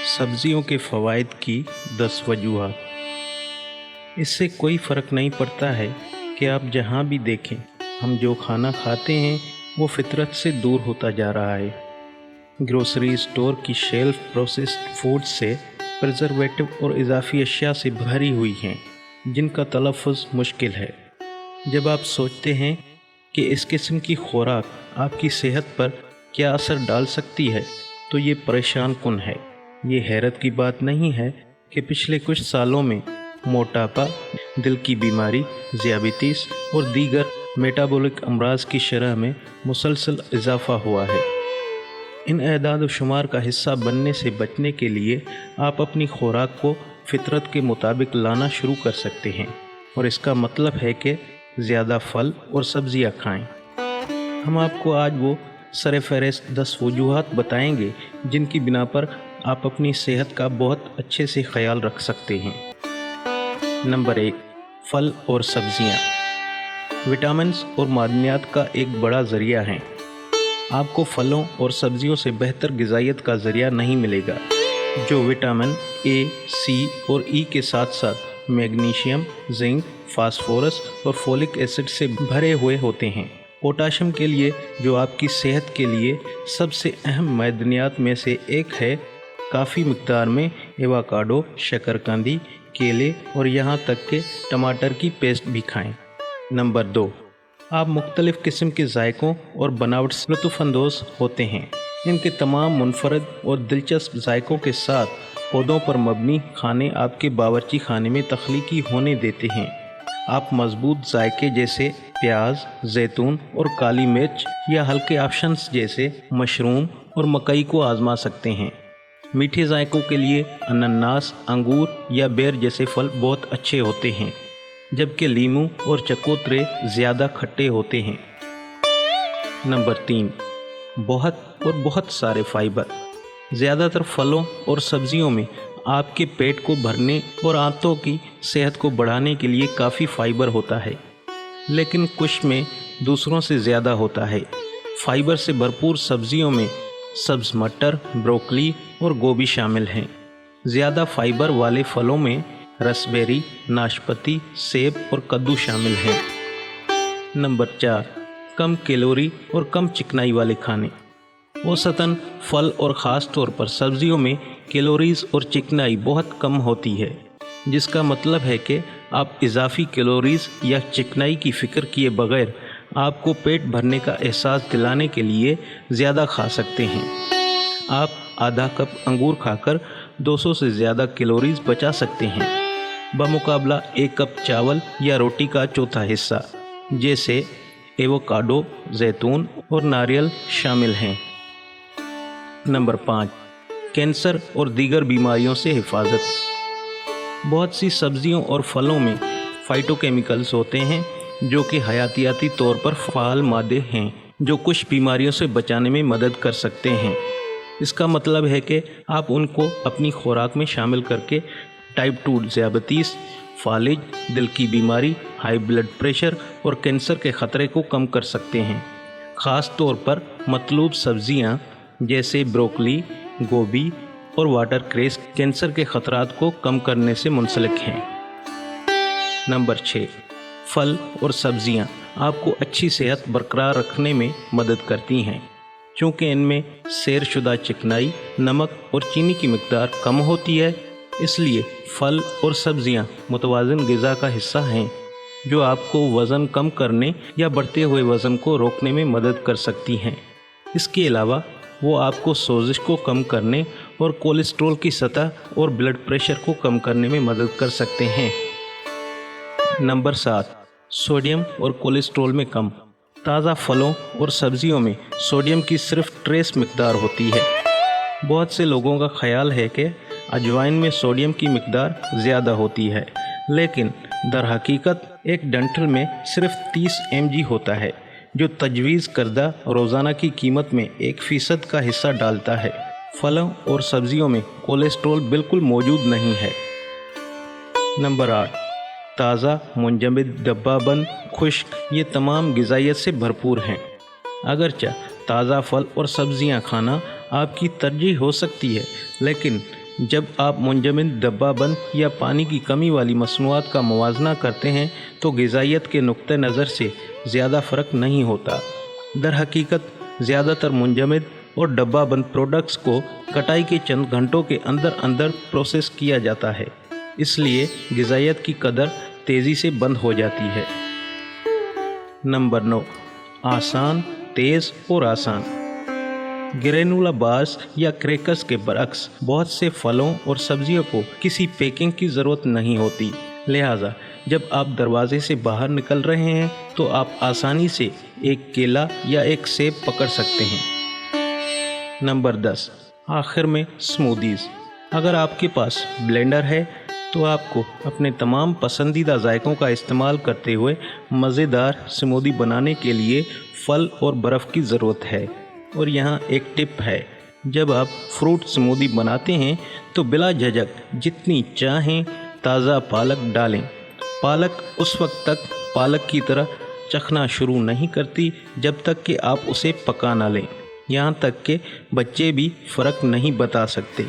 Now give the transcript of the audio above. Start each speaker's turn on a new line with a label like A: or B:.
A: सब्जियों के फ़वाइद की 10 वजूहात। इससे कोई फ़र्क नहीं पड़ता है कि आप जहाँ भी देखें, हम जो खाना खाते हैं वो फितरत से दूर होता जा रहा है। ग्रोसरी स्टोर की शेल्फ प्रोसेस्ड फूड से प्रिजर्वेटिव और इजाफी अशिया से भरी हुई हैं, जिनका तलफ़्फ़ुज़ मुश्किल है। जब आप सोचते हैं कि इस किस्म की खुराक आपकी सेहत पर क्या असर डाल सकती है, तो ये परेशान कुन है। ये हैरत की बात नहीं है कि पिछले कुछ सालों में मोटापा, दिल की बीमारी, ज़ियाबितीस और दीगर मेटाबॉलिक अमराज की शरह में मुसलसल इजाफा हुआ है। इन एदाद व शुमार का हिस्सा बनने से बचने के लिए आप अपनी खुराक को फितरत के मुताबिक लाना शुरू कर सकते हैं, और इसका मतलब है कि ज़्यादा फल और सब्ज़ियाँ खाएं। हम आपको आज वो सरफ़हरिस्त 10 वजूहात बताएंगे जिनकी बिना पर आप अपनी सेहत का बहुत अच्छे से ख्याल रख सकते हैं। नंबर 1, फल और सब्जियां विटामिन्स और मादनियात का एक बड़ा ज़रिया हैं। आपको फलों और सब्जियों से बेहतर ग़िज़ाइयत का ज़रिया नहीं मिलेगा, जो विटामिन ए, सी और ई के साथ साथ मैग्नीशियम, जिंक, फास्फोरस और फोलिक एसिड से भरे हुए होते हैं। पोटाशियम के लिए, जो आपकी सेहत के लिए सबसे अहम मादनियात में से एक है, काफ़ी मिक़दार में एवोकाडो, शकरकंदी, केले और यहाँ तक कि टमाटर की पेस्ट भी खाएं। नंबर 2, आप मुख्तलिफ़ किस्म के जायकों और बनावट से लुत्फ़अंदोज़ होते हैं। इनके तमाम मुनफरद और दिलचस्प जायकों के साथ पौधों पर मबनी खाने आपके बावर्ची खाने में तख्लीकी होने देते हैं। आप मजबूत जायके जैसे प्याज, जैतून और काली मिर्च या हल्के ऑप्शंस जैसे मशरूम और मकई को आजमा सकते हैं। मीठे जायकों के लिए अनानास, अंगूर या बेर जैसे फल बहुत अच्छे होते हैं, जबकि लीमू और चकोतरे ज़्यादा खट्टे होते हैं। नंबर 3, बहुत सारे फाइबर। ज़्यादातर फलों और सब्जियों में आपके पेट को भरने और आंतों की सेहत को बढ़ाने के लिए काफ़ी फाइबर होता है, लेकिन कुछ में दूसरों से ज़्यादा होता है। फाइबर से भरपूर सब्जियों में सब्ज़ मटर, ब्रोकली और गोभी शामिल हैं। ज़्यादा फाइबर वाले फलों में रसबेरी, नाशपाती, सेब और कद्दू शामिल हैं। नंबर 4, कम कैलोरी और कम चिकनाई वाले खाने। औसतन फल और ख़ास तौर पर सब्जियों में कैलोरीज़ और चिकनाई बहुत कम होती है, जिसका मतलब है कि आप इजाफी कैलोरीज़ या चिकनाई की फ़िक्र किए बगैर आपको पेट भरने का एहसास दिलाने के लिए ज़्यादा खा सकते हैं। आप आधा कप अंगूर खाकर 200 से ज़्यादा कैलोरीज़ बचा सकते हैं, बमुकाबला 1 कप चावल या रोटी का चौथा हिस्सा, जैसे एवोकाडो, जैतून और नारियल शामिल हैं। नंबर 5, कैंसर और दीगर बीमारियों से हिफाजत। बहुत सी सब्जियों और फलों में फाइटोकेमिकल्स होते हैं, जो कि हयातियाती तौर पर फ़ाल मादे हैं, जो कुछ बीमारियों से बचाने में मदद कर सकते हैं। इसका मतलब है कि आप उनको अपनी खुराक में शामिल करके टाइप 2 ज़ियाबितीस, फालिज, दिल की बीमारी, हाई ब्लड प्रेशर और कैंसर के ख़तरे को कम कर सकते हैं। ख़ास तौर पर मतलूब सब्जियां जैसे ब्रोकली, गोभी और वाटरक्रेस कैंसर के ख़तरात को कम करने से मुंसलिक हैं। नंबर 6, फल और सब्जियां आपको अच्छी सेहत बरकरार रखने में मदद करती हैं। चूँकि इनमें सैरशुदा चिकनाई, नमक और चीनी की मिक़दार कम होती है, इसलिए फल और सब्जियां मुतवाज़िन ग़िज़ा का हिस्सा हैं, जो आपको वज़न कम करने या बढ़ते हुए वज़न को रोकने में मदद कर सकती हैं। इसके अलावा वो आपको सोजिश को कम करने और कोलेस्ट्रॉल की सतह और ब्लड प्रेशर को कम करने में मदद कर सकते हैं। नंबर 7, सोडियम और कोलेस्ट्रॉल में कम। ताज़ा फलों और सब्जियों में सोडियम की सिर्फ ट्रेस मिक़दार होती है। बहुत से लोगों का ख़याल है कि अजवाइन में सोडियम की मिक़दार ज़्यादा होती है, लेकिन दर हकीकत एक डंठल में सिर्फ 30 mg होता है, जो तजवीज़ करदा रोज़ाना की कीमत में 1% का हिस्सा डालता है। फलों और सब्जियों में कोलेस्ट्रॉल बिल्कुल मौजूद नहीं है। नंबर 8, ताज़ा, मुंजमद, डब्बा बंद, खुश्क, ये तमाम ग़िज़ाइयत से भरपूर हैं। अगरचे ताज़ा फल और सब्ज़ियां खाना आपकी तरजीह हो सकती है, लेकिन जब आप मुंजमद, डब्बा बंद या पानी की कमी वाली मसनूआत का मुवाजना करते हैं तो ग़िज़ाइयत के नुक्ते नज़र से ज़्यादा फ़र्क नहीं होता। दर हकीकत ज़्यादातर मुंजमद और डब्बा बंद प्रोडक्ट्स को कटाई के चंद घंटों के अंदर अंदर प्रोसेस किया जाता है, इसलिए ग़िज़ाइयत की कदर तेज़ी से बंद हो जाती है। नंबर 9, आसान, तेज़ और आसान। ग्रेनुला बार्स या क्रैकर्स के बरक्स बहुत से फलों और सब्जियों को किसी पैकिंग की ज़रूरत नहीं होती, लिहाजा जब आप दरवाजे से बाहर निकल रहे हैं तो आप आसानी से एक केला या एक सेब पकड़ सकते हैं। नंबर 10, आखिर में स्मूदीज़। अगर आपके पास ब्लेंडर है तो आपको अपने तमाम पसंदीदा जायकों का इस्तेमाल करते हुए मज़ेदार स्मूदी बनाने के लिए फल और बर्फ़ की ज़रूरत है। और यहाँ एक टिप है, जब आप फ्रूट स्मूदी बनाते हैं तो बिला झिझक जितनी चाहें ताज़ा पालक डालें। पालक उस वक्त तक पालक की तरह चखना शुरू नहीं करती जब तक कि आप उसे पका ना लें। यहाँ तक कि बच्चे भी फ़र्क नहीं बता सकते।